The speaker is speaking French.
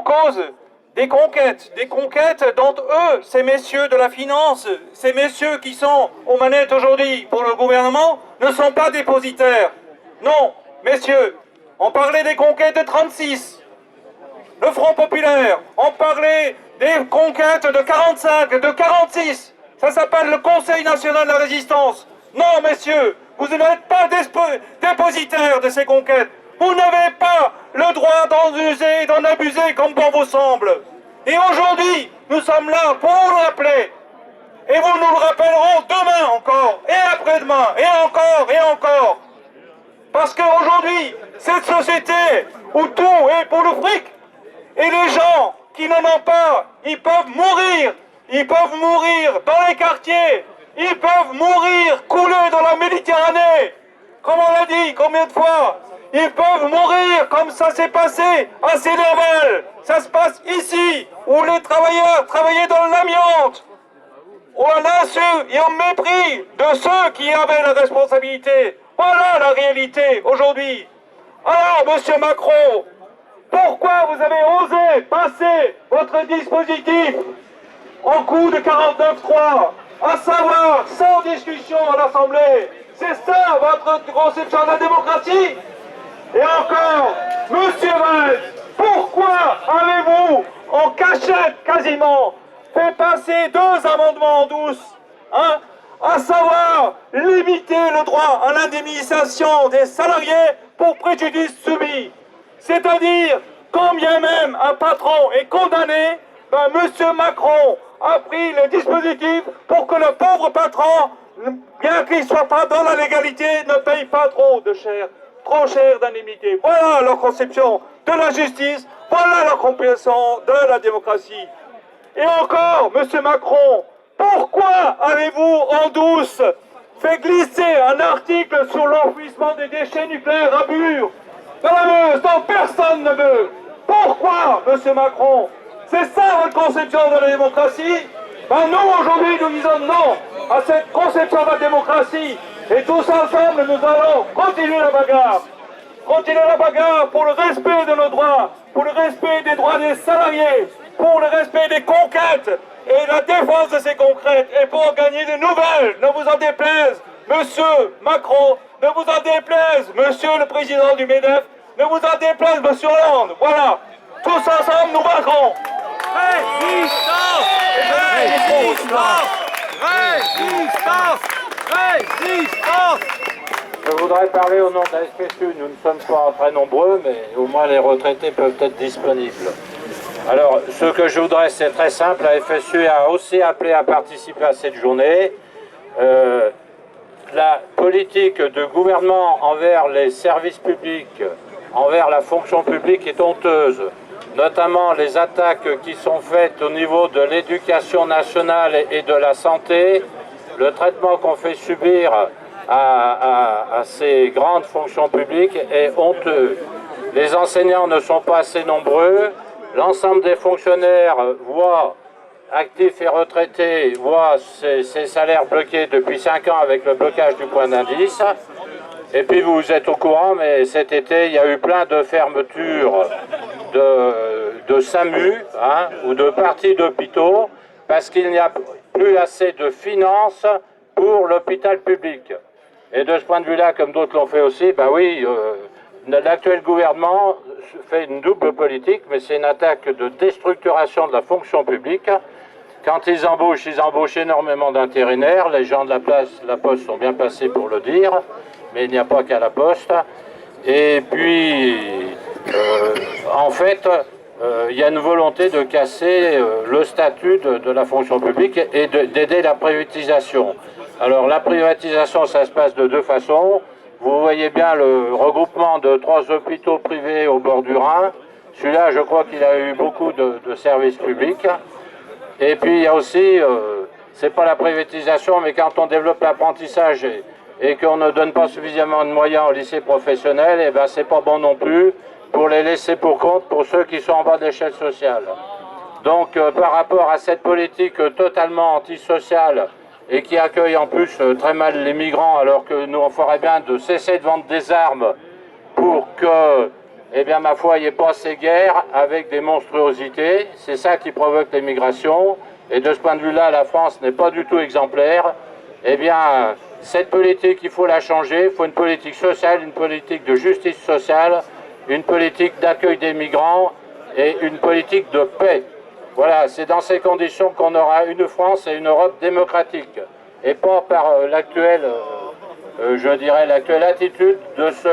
en cause des conquêtes dont eux, ces messieurs de la finance, ces messieurs qui sont aux manettes aujourd'hui pour le gouvernement, ne sont pas dépositaires. Non, messieurs, on parlait des conquêtes de 36, le Front Populaire, on parlait des conquêtes de 45, de 46, ça s'appelle le Conseil National de la Résistance. Non, messieurs, vous n'êtes pas dépositaires de ces conquêtes. Vous n'avez pas le droit d'en user et d'en abuser comme bon vous semble. Et aujourd'hui, nous sommes là pour vous le rappeler. Et vous nous le rappellerons demain encore, et après-demain, et encore, et encore. Parce qu'aujourd'hui, cette société où tout est pour le fric, et les gens qui n'en ont pas, ils peuvent mourir. Ils peuvent mourir dans les quartiers. Ils peuvent mourir coulés dans la Méditerranée. Comme on l'a dit, combien de fois? Ils peuvent mourir comme ça s'est passé à Sénéval. Ça se passe ici, où les travailleurs travaillaient dans l'amiante. On a su et en mépris de ceux qui avaient la responsabilité. Voilà la réalité aujourd'hui. Alors, monsieur Macron, pourquoi vous avez osé passer votre dispositif en coup de 49.3, à savoir sans discussion à l'Assemblée? C'est ça votre conception de la démocratie? Et encore, monsieur Valls, pourquoi avez-vous, en cachette quasiment, fait passer 2 amendements en douce, hein, à savoir limiter le droit à l'indemnisation des salariés pour préjudice subi? C'est-à-dire, quand bien même un patron est condamné, ben, monsieur Macron a pris le dispositif pour que le pauvre patron, bien qu'il ne soit pas dans la légalité, ne paye pas trop cher d'indemnité. Voilà leur conception de la justice, voilà leur compréhension de la démocratie. Et encore, monsieur Macron, pourquoi avez-vous en douce fait glisser un article sur l'enfouissement des déchets nucléaires à Bure, dans la Meuse, dont personne ne veut? Pourquoi, monsieur Macron? C'est ça votre conception de la démocratie? Ben nous, aujourd'hui, nous disons non à cette conception de la démocratie. Et tous ensemble, nous allons continuer la bagarre. Continuer la bagarre pour le respect de nos droits, pour le respect des droits des salariés, pour le respect des conquêtes et la défense de ces conquêtes, et pour gagner de nouvelles. Ne vous en déplaise, monsieur Macron, ne vous en déplaise, monsieur le président du MEDEF, ne vous en déplaise, monsieur Hollande. Voilà, tous ensemble, nous vaincrons. Résistance! Résistance! Résistance! Résistance! Je voudrais parler au nom de la SPSU. Nous ne sommes pas très nombreux, mais au moins les retraités peuvent être disponibles. Alors, ce que je voudrais, c'est très simple. La FSU a aussi appelé à participer à cette journée. La politique de gouvernement envers les services publics, envers la fonction publique est honteuse. Notamment les attaques qui sont faites au niveau de l'éducation nationale et de la santé, le traitement qu'on fait subir à ces grandes fonctions publiques est honteux. Les enseignants ne sont pas assez nombreux, l'ensemble des fonctionnaires voient, actifs et retraités, voient ces salaires bloqués depuis 5 ans avec le blocage du point d'indice. Et puis vous êtes au courant, mais cet été, il y a eu plein de fermetures de SAMU, hein, ou de parties d'hôpitaux, parce qu'il n'y a plus assez de finances pour l'hôpital public. Et de ce point de vue-là, comme d'autres l'ont fait aussi, ben oui, l'actuel gouvernement fait une double politique, mais c'est une attaque de déstructuration de la fonction publique. Quand ils embauchent énormément d'intérimaires. Les gens de la Poste sont bien placés pour le dire, mais il n'y a pas qu'à la Poste. Et puis, en fait, il y a une volonté de casser le statut de la fonction publique et d'aider la privatisation. Alors la privatisation, ça se passe de 2 façons. Vous voyez bien le regroupement de 3 hôpitaux privés au bord du Rhin. Celui-là, je crois qu'il a eu beaucoup de services publics. Et puis il y a aussi, c'est pas la privatisation, mais quand on développe l'apprentissage et qu'on ne donne pas suffisamment de moyens au lycée professionnel, et ben c'est pas bon non plus pour les laisser pour compte pour ceux qui sont en bas de l'échelle sociale. Donc par rapport à cette politique totalement antisociale et qui accueille en plus très mal les migrants, alors que nous on ferait bien de cesser de vendre des armes pour que eh bien, ma foi, il n'est pas ces guerres avec des monstruosités. C'est ça qui provoque les migrations. Et de ce point de vue-là, la France n'est pas du tout exemplaire. Eh bien, cette politique, il faut la changer. Il faut une politique sociale, une politique de justice sociale, une politique d'accueil des migrants et une politique de paix. Voilà, c'est dans ces conditions qu'on aura une France et une Europe démocratique. Et pas par l'actuelle, je dirais, l'actuelle attitude de ce